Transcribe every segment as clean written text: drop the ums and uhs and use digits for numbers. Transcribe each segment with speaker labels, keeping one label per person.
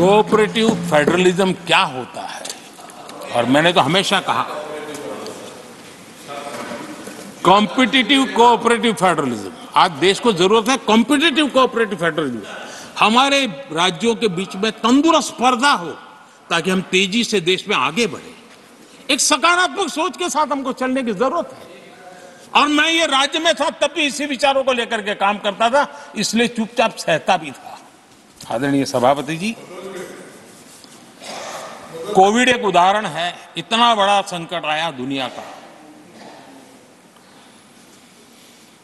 Speaker 1: Cooperative federalism क्या होता है, और मैंने तो हमेशा कहा कॉम्पिटिटिव कोऑपरेटिव फेडरलिज्म। आज देश को जरूरत है कॉम्पिटिटिव कोऑपरेटिव फेडरलिज्म। हमारे राज्यों के बीच में तंदुरुस्त स्पर्धा हो ताकि हम तेजी से देश में आगे बढ़े। एक सकारात्मक सोच के साथ हमको चलने की जरूरत है। और मैं ये राज्य में था तब भी इसी विचारों को लेकर के काम करता था, इसलिए चुपचाप सहता भी था। आदरणीय सभापति जी, कोविड एक उदाहरण है। इतना बड़ा संकट आया दुनिया का,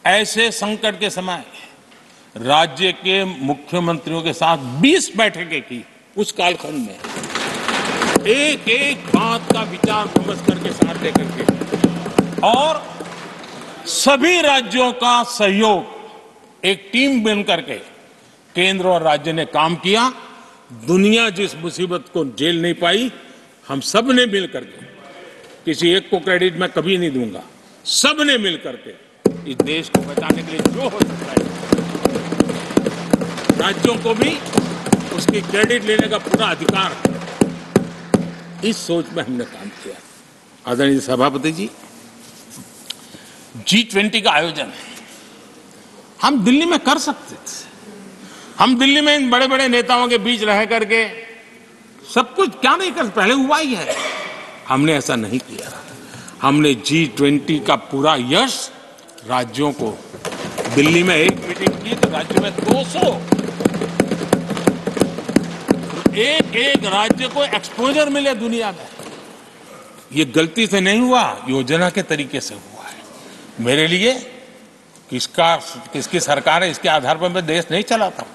Speaker 1: ऐसे संकट के समय राज्य के मुख्यमंत्रियों के साथ 20 बैठकें की। उस कालखंड में एक एक बात का विचार विमर्श करके साथ लेकर के, और सभी राज्यों का सहयोग, एक टीम बन करके केंद्र और राज्य ने काम किया। दुनिया जिस मुसीबत को झेल नहीं पाई, हम सब ने मिल करके, किसी एक को क्रेडिट मैं कभी नहीं दूंगा, सब ने मिल करके इस देश को बचाने के लिए जो हो सकता है, राज्यों को भी उसकी क्रेडिट लेने का पूरा अधिकार है। इस सोच में हमने काम किया। आदरणीय सभापति जी, G20 का आयोजन हम दिल्ली में कर सकते थे। हम दिल्ली में इन बड़े बड़े नेताओं के बीच रह करके सब कुछ क्या नहीं कर, पहले हुआ ही है। हमने ऐसा नहीं किया। हमने G20 का पूरा यश राज्यों को, दिल्ली में एक मीटिंग की तो राज्य में 200, एक एक राज्य को एक्सपोजर मिले दुनिया में। ये गलती से नहीं हुआ, योजना के तरीके से हुआ है। मेरे लिए किसकी सरकार है इसके आधार पर मैं देश नहीं चलाता।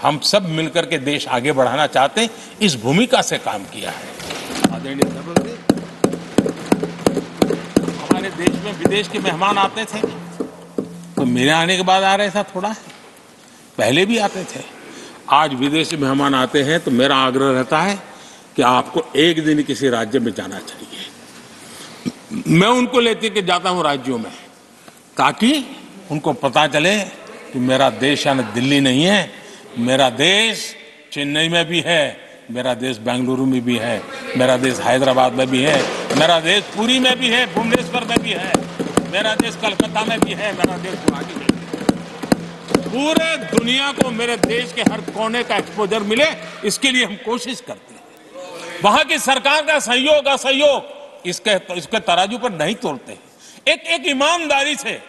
Speaker 1: हम सब मिलकर के देश आगे बढ़ाना चाहते हैं, इस भूमिका से काम किया है। आदरणीय सभापति, हमारे देश में विदेश के मेहमान आते थे तो मेरे आने के बाद आ रहे, ऐसा थोड़ा है, पहले भी आते थे। आज विदेशी मेहमान आते हैं तो मेरा आग्रह रहता है कि आपको एक दिन किसी राज्य में जाना चाहिए। मैं उनको लेते के जाता हूं राज्यों में, ताकि उनको पता चले कि मेरा देश यानी दिल्ली नहीं है, मेरा देश चेन्नई में भी है, मेरा देश बेंगलुरु में भी है, मेरा देश हैदराबाद में भी है, मेरा देश पुरी में भी है, भुवनेश्वर में भी है, मेरा देश कलकत्ता में भी है, मेरा देश गुवाहाटी में भी है। पूरे दुनिया को मेरे देश के हर कोने का एक्सपोजर मिले, इसके लिए हम कोशिश करते हैं। वहां की सरकार का सहयोग असहयोग इसके तराजू पर नहीं तोलते। एक ईमानदारी से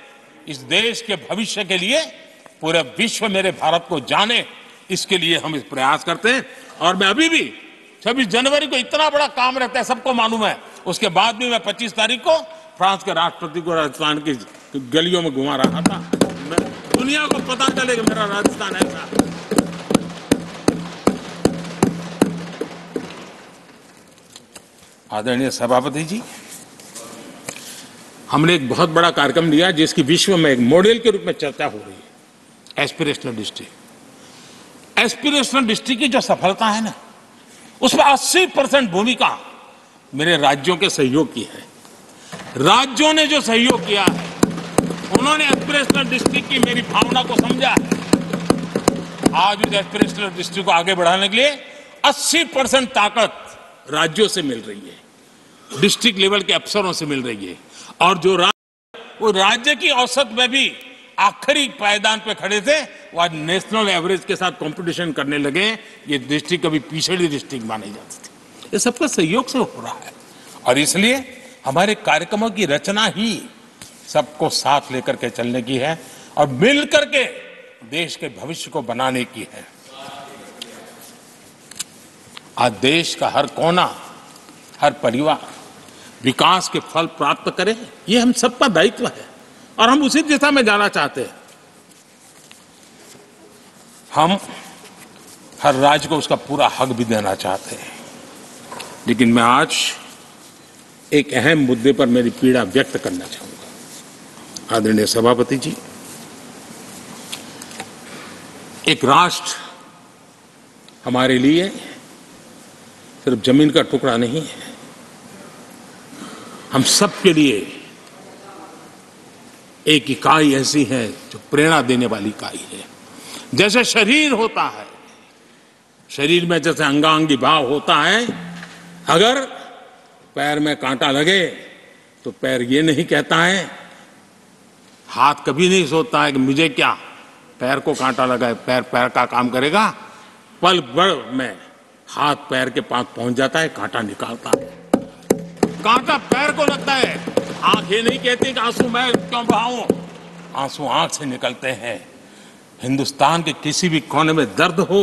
Speaker 1: इस देश के भविष्य के लिए पूरे विश्व मेरे भारत को जाने, इसके लिए हम इस प्रयास करते हैं। और मैं अभी भी 26 जनवरी को इतना बड़ा काम रहता है, सबको मालूम है। उसके बाद भी मैं 25 तारीख को फ्रांस के राष्ट्रपति को राजस्थान की गलियों में घुमा रहा था। दुनिया को पता चले कि मेरा राजस्थान ऐसा। आदरणीय सभापति जी, हमने एक बहुत बड़ा कार्यक्रम लिया जिसकी विश्व में एक मॉडल के रूप में चर्चा हो रही है, एस्पिरेशनल डिस्ट्रिक्ट। एस्पिरेशनल डिस्ट्रिक्ट की जो सफलता है ना, उसमें 80% भूमिका मेरे राज्यों के सहयोग की है। राज्यों ने जो सहयोग किया है, उन्होंने एस्पिरेशनल डिस्ट्रिक्ट की मेरी भावना को समझा है। आज उस एस्पिरेशनल डिस्ट्रिक्ट को आगे बढ़ाने के लिए 80% ताकत राज्यों से मिल रही है, डिस्ट्रिक्ट लेवल के अफसरों से मिल रही है। और जो वो राज्य की औसत में भी आखिरी पायदान पे खड़े थे, वो आज नेशनल एवरेज के साथ कंपटीशन करने लगे। ये डिस्ट्रिक्ट कभी पिछड़ी डिस्ट्रिक्ट मानी जाती थी। ये सबका सहयोग से हो रहा है, और इसलिए हमारे कार्यक्रमों की रचना ही सबको साथ लेकर के चलने की है और मिल करके देश के भविष्य को बनाने की है। आज देश का हर कोना, हर परिवार विकास के फल प्राप्त करे, ये हम सबका दायित्व है, और हम उसी दिशा में जाना चाहते हैं। हम हर राज्य को उसका पूरा हक भी देना चाहते हैं। लेकिन मैं आज एक अहम मुद्दे पर मेरी पीड़ा व्यक्त करना चाहूंगा। आदरणीय सभापति जी, एक राष्ट्र हमारे लिए सिर्फ जमीन का टुकड़ा नहीं है, हम सब के लिए एक इकाई ऐसी है जो प्रेरणा देने वाली इकाई है। जैसे शरीर होता है, शरीर में जैसे अंगांगी भाव होता है, अगर पैर में कांटा लगे तो पैर ये नहीं कहता है, हाथ कभी नहीं सोचता है कि मुझे क्या, पैर को कांटा लगा है, पैर पैर का काम करेगा। पल भर में हाथ पैर के पास पहुंच जाता है, कांटा निकालता है। कांटा पैर को लगता है, आंख ये नहीं कहती कि आंसू मैं क्यों बहाऊं, आंसू आंख से निकलते हैं। हिंदुस्तान के किसी भी कोने में दर्द हो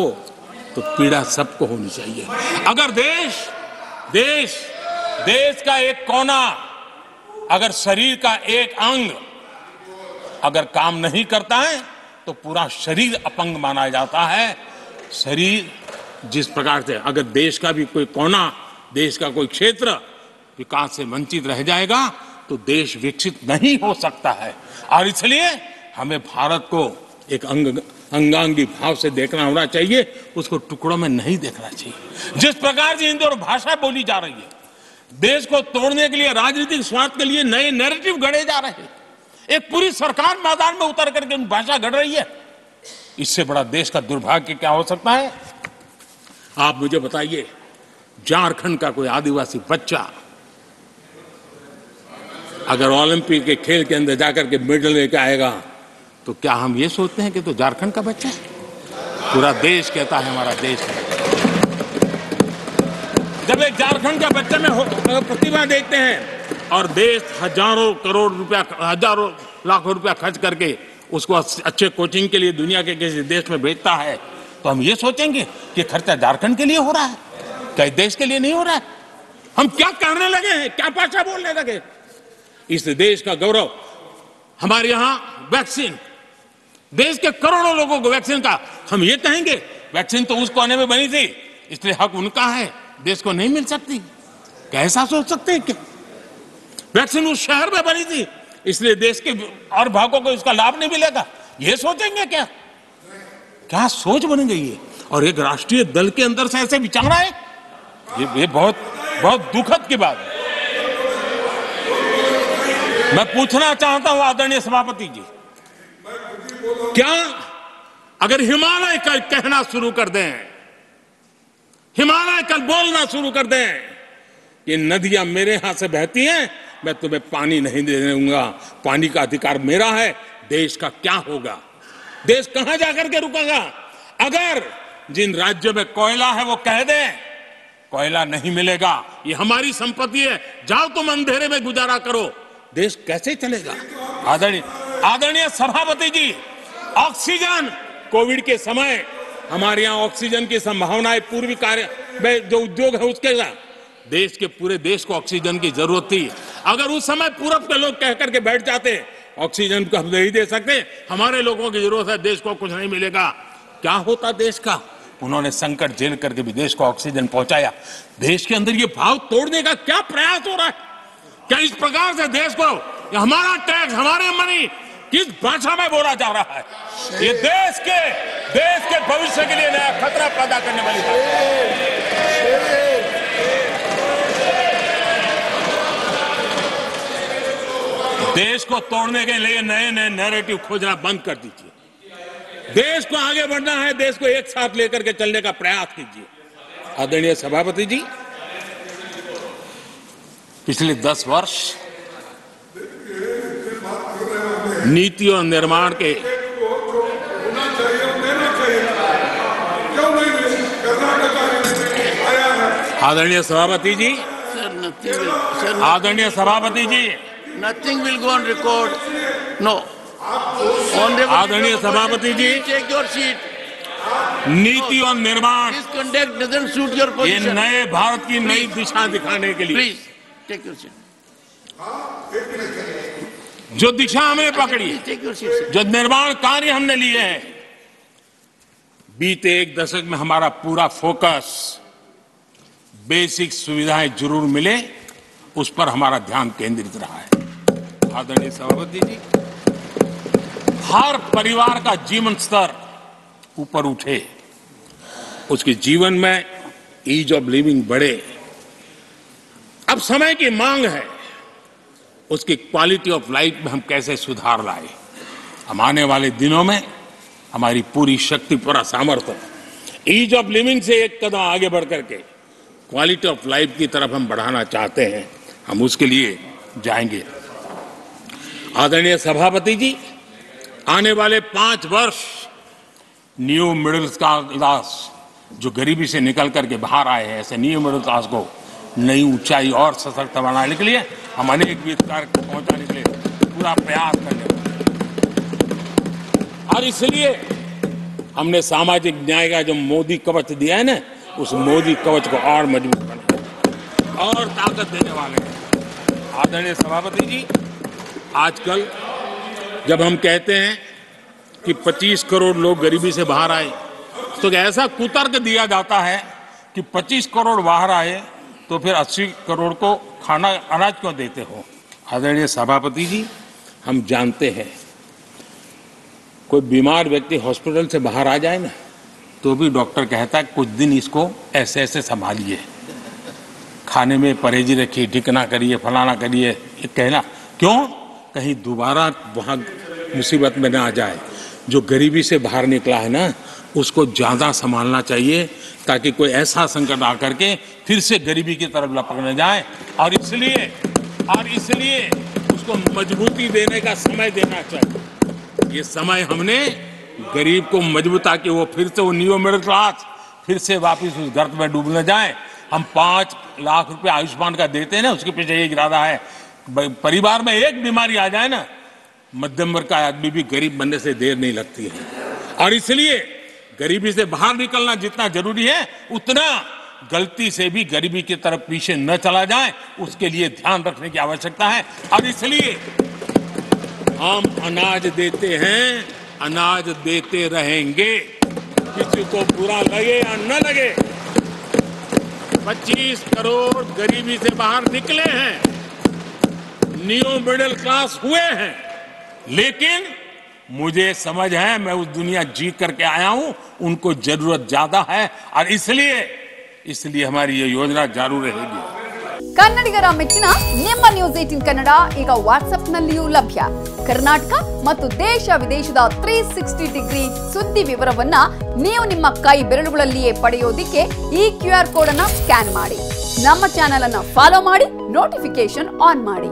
Speaker 1: तो पीड़ा सबको होनी चाहिए। अगर देश का एक कोना, अगर शरीर का एक अंग अगर काम नहीं करता है तो पूरा शरीर अपंग माना जाता है। शरीर जिस प्रकार से, अगर देश का भी कोई कोना, देश का कोई क्षेत्र विकास से वंचित रह जाएगा तो देश विकसित नहीं हो सकता है। और इसलिए हमें भारत को एक अंगांगी भाव से देखना होना चाहिए, उसको टुकड़ों में नहीं देखना चाहिए। जिस प्रकार से हिंदी और भाषा बोली जा रही है, देश को तोड़ने के लिए, राजनीतिक स्वार्थ के लिए नए नैरेटिव गढ़े जा रहे हैं। एक पूरी सरकार मैदान में उतर करके भाषा गढ़ रही है। इससे बड़ा देश का दुर्भाग्य क्या हो सकता है? आप मुझे बताइए, झारखंड का कोई आदिवासी बच्चा अगर ओलंपिक के खेल के अंदर जाकर के मेडल लेकर आएगा तो क्या हम ये सोचते हैं कि तो झारखंड का बच्चा है? पूरा देश कहता है हमारा देश है। जब एक झारखंड के बच्चे में प्रतिभा देखते हैं और देश हजारों करोड़ रुपया, हजारों लाखों रुपया खर्च करके उसको अच्छे कोचिंग के लिए दुनिया के किसी देश में भेजता है, तो हम ये सोचेंगे कि खर्चा झारखंड के लिए हो रहा है, क्या देश के लिए नहीं हो रहा है? हम क्या करने लगे हैं, क्या भाषा बोलने लगे? इस देश का गौरव, हमारे यहां वैक्सीन, देश के करोड़ों लोगों को वैक्सीन का, हम ये कहेंगे वैक्सीन तो उस कोने में बनी थी इसलिए हक उनका है, देश को नहीं मिल सकती? कैसा सोच सकते हैं? क्या वैक्सीन उस शहर में बनी थी इसलिए देश के और भागों को इसका लाभ नहीं मिलेगा, ये सोचेंगे क्या? क्या सोच बन गई है? और एक राष्ट्रीय दल के अंदर से ऐसे विचार है, ये बहुत बहुत दुखद की बात है। मैं पूछना चाहता हूं आदरणीय सभापति जी, क्या अगर हिमालय कल कहना शुरू कर दें, हिमालय कल बोलना शुरू कर दें कि नदियां मेरे यहां से बहती हैं, मैं तुम्हें पानी नहीं दे दूंगा, पानी का अधिकार मेरा है, देश का क्या होगा? देश कहां जाकर के रुकेगा? अगर जिन राज्यों में कोयला है वो कह दें कोयला नहीं मिलेगा, ये हमारी संपत्ति है, जाओ तुम अंधेरे में गुजारा करो, देश कैसे चलेगा? आदरणीय सभापति जी, ऑक्सीजन, कोविड के समय हमारे यहां ऑक्सीजन की संभावनाएं, पूर्वी कार्य में जो उद्योग है उसके साथ देश के पूरे देश को ऑक्सीजन की जरूरत थी। अगर उस समय पूरब के लोग कह करके बैठ जाते ऑक्सीजन को हम नहीं दे सकते, हमारे लोगों की जरूरत है, देश को कुछ नहीं मिलेगा, क्या होता देश का? उन्होंने संकट झेल करके भी देश को ऑक्सीजन पहुंचाया। देश के अंदर ये भाव तोड़ने का क्या प्रयास हो रहा है? क्या इस प्रकार से देश को हमारा टैक्स, हमारे मनी किस भाषा में बोला जा रहा है? ये देश के भविष्य के लिए नया खतरा पैदा करने वाली बात है। देश को तोड़ने के लिए नए नए नैरेटिव खोजना बंद कर दीजिए। देश को आगे बढ़ना है, देश को एक साथ लेकर के चलने का प्रयास कीजिए। आदरणीय सभापति जी, पिछले 10 वर्ष नीति और निर्माण के आदरणीय सभापति जी, आदरणीय सभापति जी,
Speaker 2: nothing will go on record. No.
Speaker 1: आदरणीय सभापति जी,
Speaker 2: take your seat.
Speaker 1: नीति और निर्माण,
Speaker 2: This conduct doesn't suit your
Speaker 1: ये
Speaker 2: position.
Speaker 1: नए भारत की नई दिशा दिखाने के लिए
Speaker 2: Please take your seat.
Speaker 1: जो दिशा हमने पकड़ी,
Speaker 2: Please take your seat. Sir.
Speaker 1: जो निर्माण कार्य हमने लिए हैं, बीते 1 दशक में हमारा पूरा फोकस बेसिक सुविधाएं जरूर मिले उस पर हमारा ध्यान केंद्रित रहा है। आदरणीय सभापति जी, हर परिवार का जीवन स्तर ऊपर उठे, उसके जीवन में ईज ऑफ लिविंग बढ़े। अब समय की मांग है उसकी क्वालिटी ऑफ लाइफ में हम कैसे सुधार लाए। हम आने वाले दिनों में हमारी पूरी शक्ति, पूरा सामर्थ्य ईज ऑफ लिविंग से एक कदम आगे बढ़ करके क्वालिटी ऑफ लाइफ की तरफ हम बढ़ाना चाहते हैं, हम उसके लिए जाएंगे। आदरणीय सभापति जी, आने वाले 5 वर्ष न्यू मिडिल क्लास जो गरीबी से निकल करके बाहर आए हैं, ऐसे न्यू मिडिल क्लास को नई ऊंचाई और सशक्त बनाने के लिए हम अनेक विध कार्य पहुंचाने के लिए पूरा प्रयास करने वाले हैं। और इसलिए हमने सामाजिक न्याय का जो मोदी कवच दिया है ना, उस मोदी कवच को और मजबूत बनाए और ताकत देने वाले हैं। आदरणीय सभापति जी, आजकल जब हम कहते हैं कि 25 करोड़ लोग गरीबी से बाहर आए, तो ऐसा कुतर्क दिया जाता है कि 25 करोड़ बाहर आए तो फिर 80 करोड़ को खाना अनाज क्यों देते हो। आदरणीय सभापति जी, हम जानते हैं कोई बीमार व्यक्ति हॉस्पिटल से बाहर आ जाए ना, तो भी डॉक्टर कहता है कुछ दिन इसको ऐसे ऐसे संभालिए, खाने में परहेजी रखिए, ठीक ना करिए, फलाना करिए, ये कहना क्यों, कहीं दोबारा वहाँ मुसीबत में ना आ जाए। जो गरीबी से बाहर निकला है ना, उसको ज़्यादा संभालना चाहिए ताकि कोई ऐसा संकट आकर के फिर से गरीबी की तरफ लपक न जाए। और इसलिए उसको मजबूती देने का समय देना चाहिए। ये समय हमने गरीब को मजबूत, ताकि वो फिर से वो न्यू मिडिल क्लास फिर से वापस उस गर्त में डूब न जाए। हम 5 लाख रुपए आयुष्मान का देते हैं ना, उसके पीछे एक इरादा है, परिवार में एक बीमारी आ जाए ना, मध्यम वर्ग का आदमी भी गरीब बनने से देर नहीं लगती है। और इसलिए गरीबी से बाहर निकलना जितना जरूरी है, उतना गलती से भी गरीबी की तरफ पीछे न चला जाए, उसके लिए ध्यान रखने की आवश्यकता है। और इसलिए हम अनाज देते हैं, अनाज देते रहेंगे, किसी को बुरा लगे या न लगे। 25 करोड़ गरीबी से बाहर निकले हैं, न्यू मिडिल क्लास हुए हैं, लेकिन मुझे समझ है, मैं उस दुनिया जी करके आया हूं, उनको जरूरत ज्यादा है और इसलिए हमारी ये योजना जारी रहेगी।
Speaker 3: ಕನ್ನಡಿಗರ ಮೆಚ್ಚಿನ ನಿಮ್ಮ ನ್ಯೂಸ್ 18 ಕನ್ನಡ ಈಗ ವಾಟ್ಸ್ಆಪ್ನಲ್ಲಿಯೂ ಲಭ್ಯ. ಕರ್ನಾಟಕ ಮತ್ತು ದೇಶ ವಿದೇಶದ 360 ಡಿಗ್ರಿ ಸುದ್ದಿ ವಿವರವನ್ನ ನೀವು ನಿಮ್ಮ ಕೈ ಬೆರಳುಗಳಲ್ಲಿಯೇ ಪಡೆಯೋದಿಕ್ಕೆ ಈ QR ಕೋಡ್ ಅನ್ನು ಸ್ಕ್ಯಾನ್ ಮಾಡಿ. ನಮ್ಮ ಚಾನೆಲ್ ಅನ್ನು ಫಾಲೋ ಮಾಡಿ, ನೋಟಿಫಿಕೇಶನ್ ಆನ್ ಮಾಡಿ.